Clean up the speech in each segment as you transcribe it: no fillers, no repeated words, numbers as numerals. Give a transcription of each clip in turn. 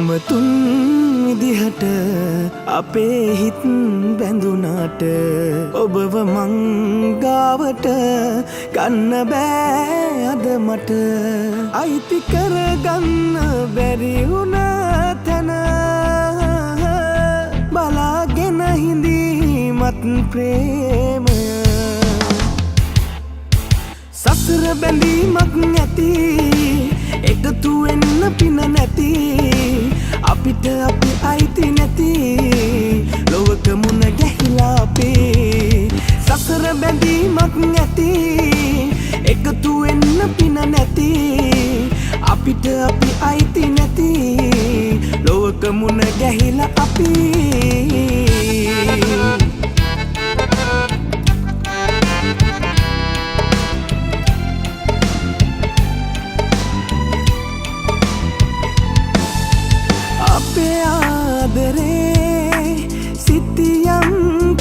උමතුන් විදිහට අපේ හිත් බැඳුනාට ඔබව මංගාවට ගන්න බෑ අද මට අයිති කරගන්න බැරි වුණ තැන බලාගෙන හිඳීමත් ප්‍රේමය සසර බැඳීමක් නැති එකතු වෙන්න පින නැති අපිට අපි අයිති නැති ලොවක මුණ ගැහිලා අපේ සසර බැඳීමක් නැති එකතු වෙන්න පින නැති අපිට අපි අයිති නැති ලොවක මුණ ගැහිලා අපි අපේ ආදරේ සිටියම්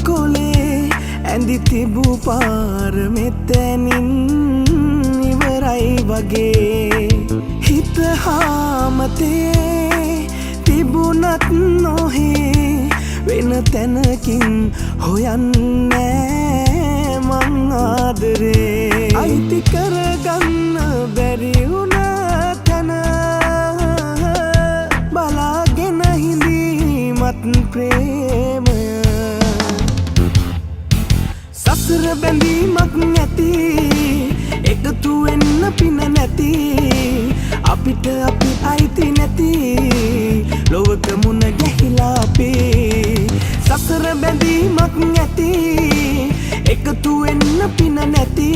කොලේ ඇඳි තිබූ පාර මෙතැනින් ඉවරයි වගේ හිත හාමතේ තිබුණත් නොහේ වෙන තැනකින් හොයන්නේ මං ආදරේ අයිති කරගන්න බැරි වුණ තැන බලාගෙන හිඳීමත් ප්‍රේමය සසර බැඳීමක් නැති එකතු වෙන්න පින නැති අපිට අපි අයිති නැති ලොවක මුණ ගැහිලා අපේ සසර බැඳීමක් නැති එකතු වෙන්න පින නැති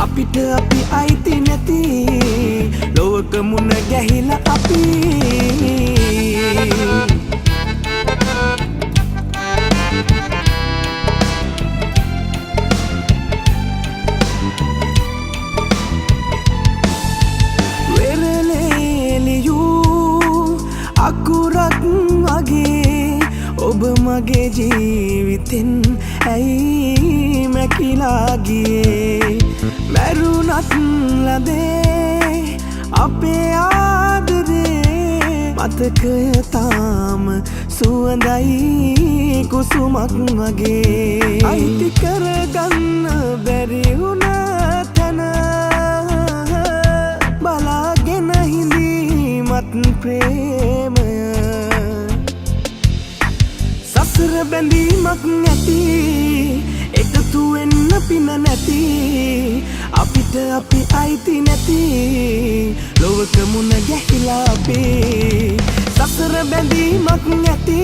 අපිට අපි අයිති නැති ලොවක මුණ ගැහිලා අපි අකුරක් වගේ ඔබ මගේ ජීවිතෙන් ඇයි මැකිලා ගියේ මැරුණත් ලදේ අපේ ආදරේ මතකය තාම සුවඳයි කුසුමක් වගේ අයිති කරගන්න බැරි වුණ තැන බලාගෙන හිඳීමත් ප්‍රේමය සසර බැඳීමක් නැති එකතු වෙන්න පින නැති අපිට අපි අයිති නැති ලොවක මුණ ගැහිලා අපේ සසර බැඳීමක් නැති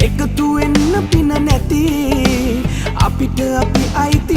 එකතු වෙන්න පින නැති අපිට අපි අයිති